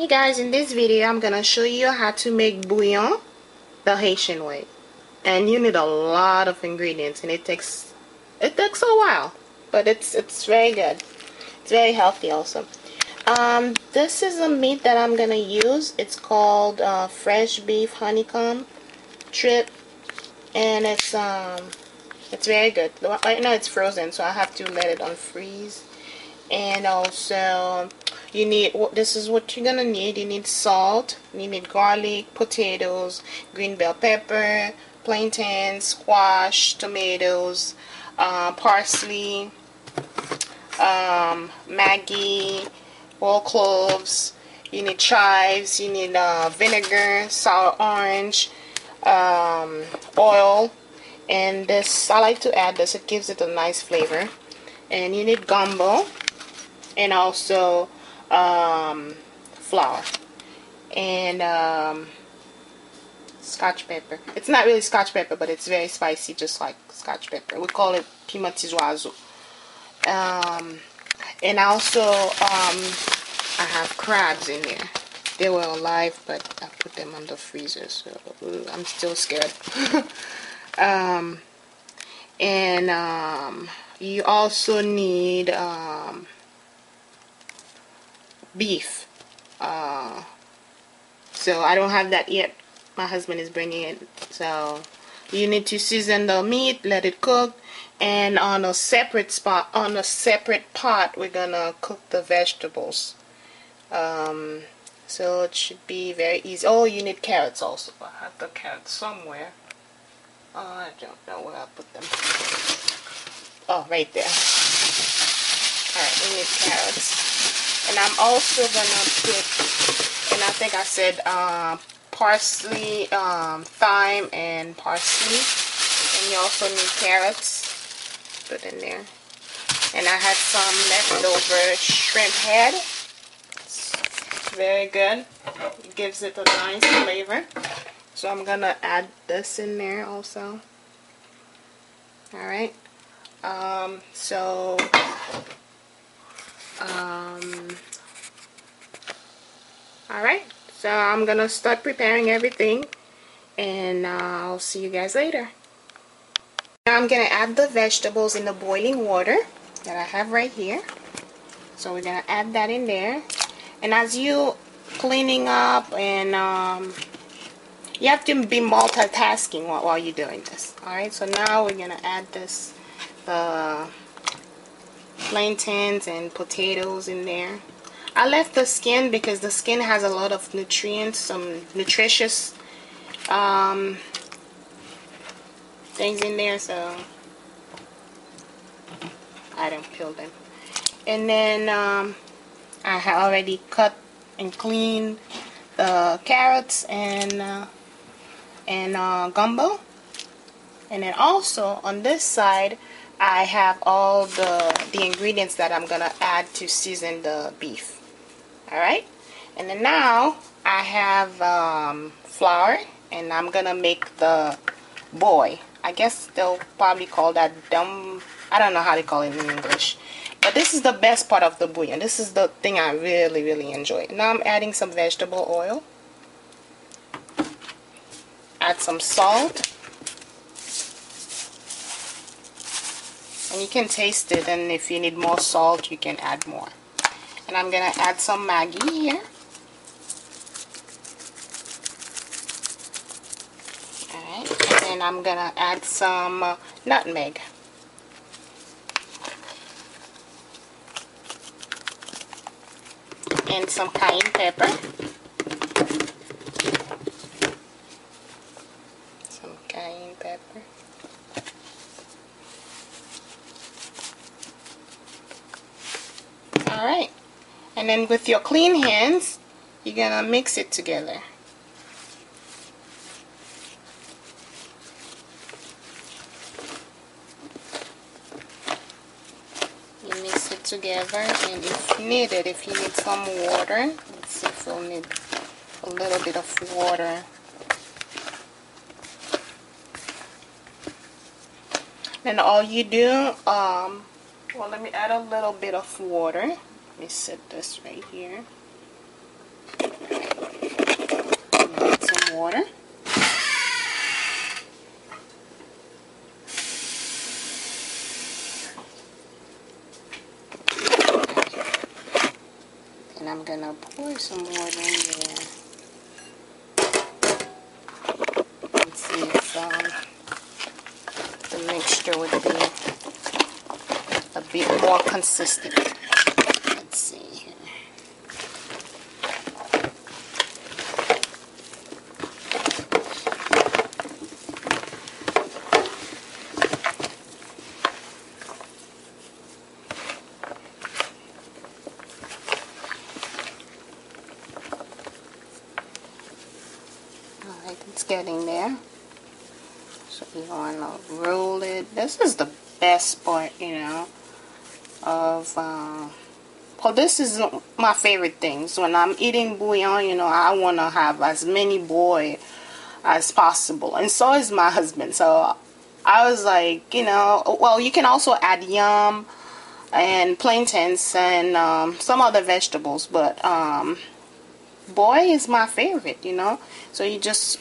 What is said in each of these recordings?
Hey guys, in this video I'm gonna show you how to make bouillon the Haitian way. And you need a lot of ingredients, and it takes a while, but it's very good. It's very healthy also. This is a meat that I'm gonna use. It's called fresh beef honeycomb strip, and it's very good. Right now it's frozen, so I have to let it unfreeze. And also this is what you're gonna need. You need salt, you need garlic, potatoes, green bell pepper, plantains, squash, tomatoes, parsley, Maggi, whole cloves. You need chives, you need vinegar, sour orange, oil, and this, I like to add this, it gives it a nice flavor. And you need gumbo, and also flour, and scotch pepper. It's not really scotch pepper, but it's very spicy, just like scotch pepper. We call it piment tizoazo. And also I have crabs in there. They were alive, but I put them on the freezer, so I'm still scared. And you also need beef. So I don't have that yet. My husband is bringing it. So you need to season the meat, let it cook, and on a separate pot, we're gonna cook the vegetables. So it should be very easy. Oh, you need carrots also. I have the carrots somewhere. I don't know where I put them. Oh, right there. Alright, we need carrots. And I'm also gonna put, and I think I said parsley, thyme, and parsley. And you also need carrots. Put in there. And I had some leftover shrimp head. It's very good. It gives it a nice flavor. So I'm gonna add this in there also. Alright. Alright, so I'm gonna start preparing everything, and I'll see you guys later. Now I'm gonna add the vegetables in the boiling water that I have right here. So we're gonna add that in there, and as you cleaning up, and you have to be multitasking while you're doing this. Alright, so now we're gonna add this plantains and potatoes in there. I left the skin because the skin has a lot of nutrients, some nutritious things in there, so I don't peel them. And then I have already cut and cleaned the carrots and gumbo. And then also on this side I have all the ingredients that I'm gonna add to season the beef. Alright, and then now I have flour, and I'm gonna make the boy. I guess they'll probably call that dumb. I don't know how they call it in English, but this is the best part of the bouillon. This is the thing I really enjoy. Now I'm adding some vegetable oil, add some salt, and you can taste it, and if you need more salt you can add more. And I'm gonna add some Maggi here. Alright, and then I'm gonna add some nutmeg. And some cayenne pepper. Some cayenne pepper. Alright. And then with your clean hands, you're gonna mix it together. You mix it together, and if needed, if you need some water, let's see if we'll need a little bit of water. Then all you do, well, let me add a little bit of water. Let me set this right here. water. And I'm gonna pour some water in there. Let's see if the mixture would be a bit more consistent. Let's see here. Alright, it's getting there. So you want to roll it. This is the best part, you know, of well, this is my favorite things. When I'm eating bouillon, you know, I want to have as many boy as possible, and so is my husband. So I was like, you know, well, you can also add yam and plantains and some other vegetables, but boy is my favorite, you know. So you just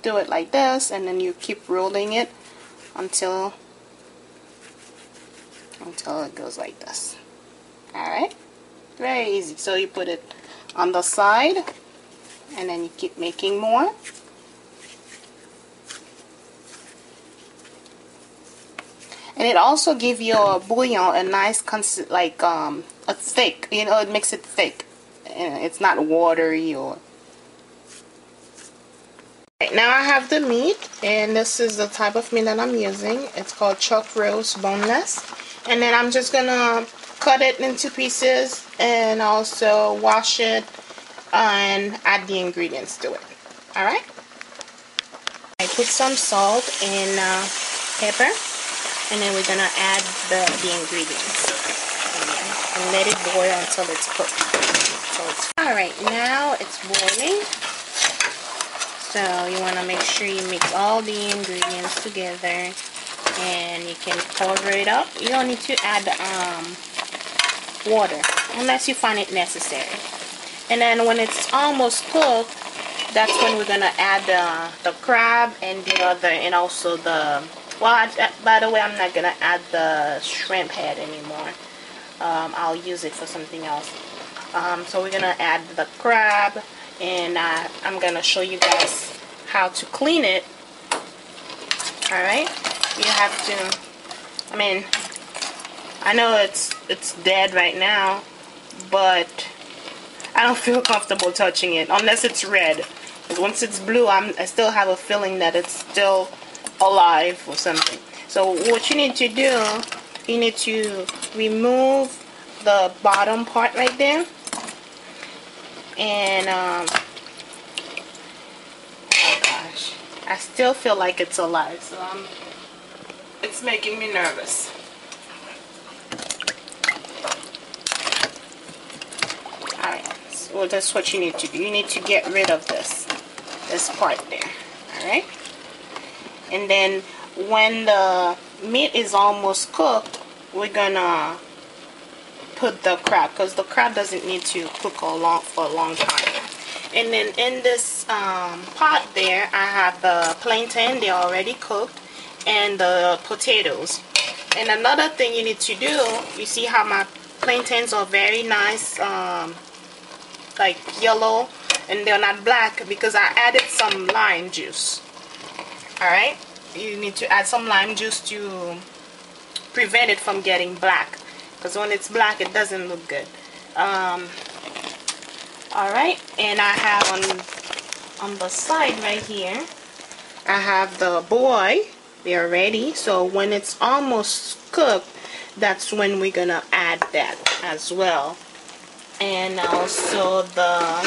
do it like this, and then you keep rolling it until it goes like this. Alright, very easy. So you put it on the side, and then you keep making more. And it also gives your bouillon a nice like a thick, you know, it makes it thick, and it's not watery. Or right, now I have the meat, and this is the type of meat that I'm using. It's called chuck roast boneless. And then I'm just gonna cut it into pieces and also wash it and add the ingredients to it. Alright? I put some salt and pepper, and then we're gonna add the ingredients. And let it boil until it's cooked. Alright, now it's boiling. So you wanna make sure you mix all the ingredients together. And you can cover it up. You don't need to add water unless you find it necessary. And then when it's almost cooked, that's when we're gonna add the crab and the other, and also the, well, by the way, I'm not gonna add the shrimp head anymore. I'll use it for something else. So we're gonna add the crab, and I'm gonna show you guys how to clean it. Alright, you have to, I mean, I know it's dead right now, but I don't feel comfortable touching it unless it's red. Because once it's blue, I still have a feeling that it's still alive or something. So what you need to do, you need to remove the bottom part right there, and oh gosh, I still feel like it's alive, so it's making me nervous. Alright, well, that's what you need to do. You need to get rid of this part there. Alright, and then when the meat is almost cooked, we're gonna put the crab, because the crab doesn't need to cook for a long time. And then in this pot there, I have the plantain, they're already cooked, and the potatoes. And another thing you need to do, you see how my plantains are very nice, like yellow, and they're not black, because I added some lime juice. Alright, you need to add some lime juice to prevent it from getting black, because when it's black it doesn't look good. Alright, and I have on the side right here, I have the boy. They're ready. So when it's almost cooked, that's when we're gonna add that as well. And also the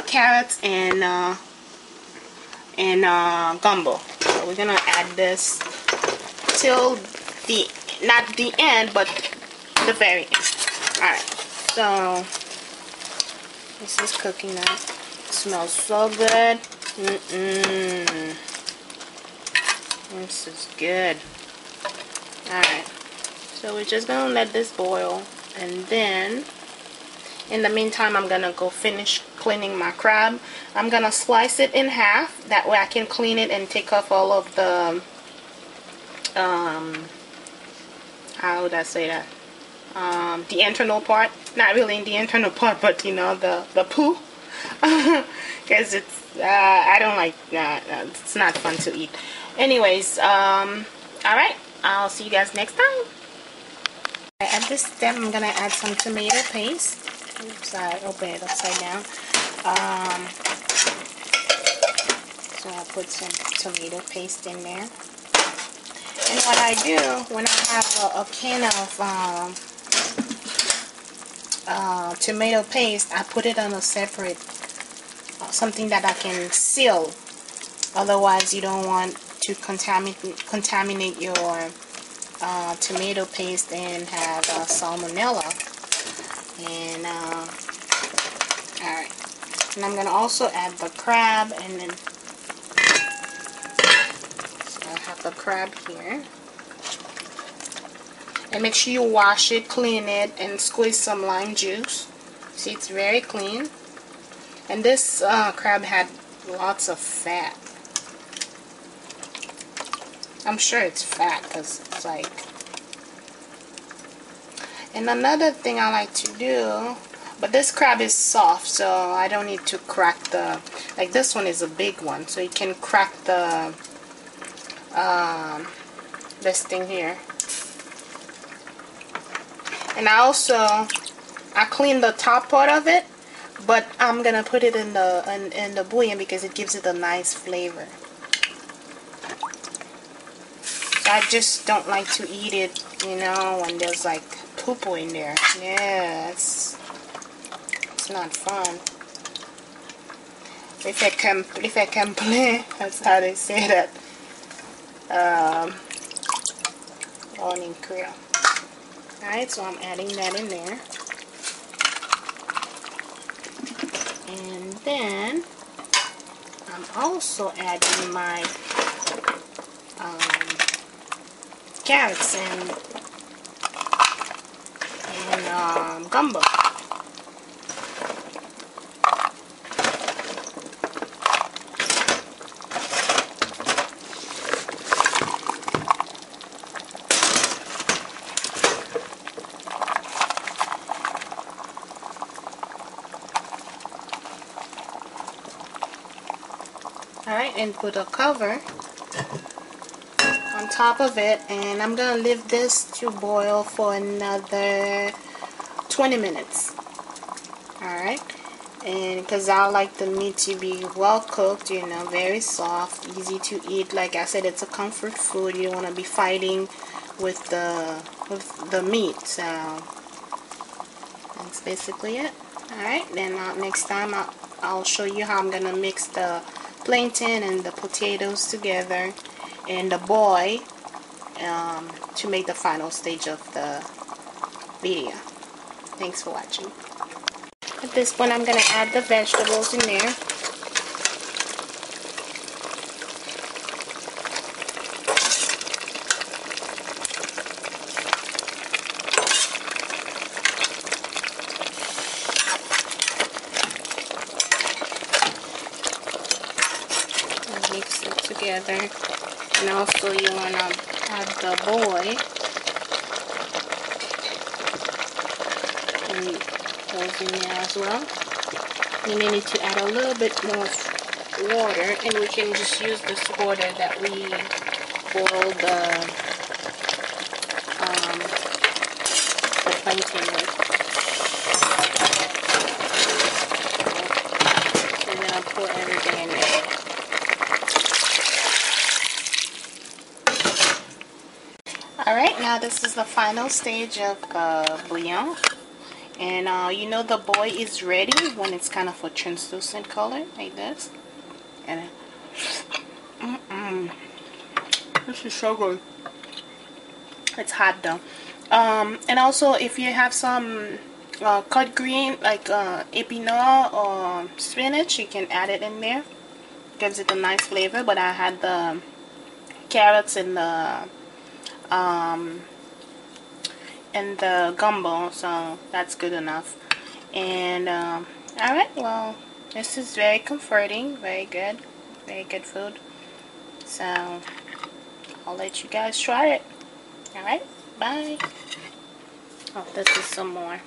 carrots and gumbo. So we're gonna add this till not the end, but the very end. Alright, so this is cooking now. It smells so good. This is good. Alright, so we're just gonna let this boil And then in the meantime, I'm gonna go finish cleaning my crab. I'm gonna slice it in half, that way I can clean it and take off all of the how would I say that, the internal part, not really the internal part, but you know, the poo, because it's I don't like it's not fun to eat. Anyways, alright, I'll see you guys next time. At this step, I'm gonna add some tomato paste. Oops, I open it upside down. So I'll put some tomato paste in there. And what I do when I have a can of tomato paste, I put it on a separate, something that I can seal. Otherwise, you don't want to contaminate your tomato paste and have salmonella. And alright, and I'm gonna also add the crab, and then so I have the crab here. And make sure you wash it, clean it, and squeeze some lime juice. See, it's very clean. And this crab had lots of fat. I'm sure it's fat because it's like. And another thing I like to do, but this crab is soft, so I don't need to crack the, like this one is a big one, so you can crack the this thing here. And I clean the top part of it, but I'm gonna put it in the bouillon because it gives it a nice flavor. So I just don't like to eat it, you know, when there's like poo-poo in there. Yeah, it's not fun. If I can play, that's how they say that. On in Creole. Alright, so I'm adding that in there. And then I'm also adding my carrots and gumbo. Alright, and put a cover on top of it, and I'm gonna leave this to boil for another 20 minutes. Alright, and because I like the meat to be well cooked, you know, very soft, easy to eat. Like I said, it's a comfort food. You don't want to be fighting with the meat. So that's basically it. Alright, then next time I'll show you how I'm gonna mix the plantain and the potatoes together and the boy to make the final stage of the video. Thanks for watching. At this point, I'm going to add the vegetables in there. Mix it together, and also you want to add the boy, and those in there as well. You may need to add a little bit more water, and we can just use this water that we boiled the plantain with. And then I'll pour everything in there. Alright, now this is the final stage of the bouillon. And you know the boy is ready when it's kind of a translucent color, like this. And this is so good. It's hot though. And also if you have some cut green, like epinard or spinach, you can add it in there. Gives it a nice flavor. But I had the carrots and the in the gumbo, so that's good enough. And alright, well, this is very comforting, very good food. So I'll let you guys try it. Alright, bye. Oh, this is some more.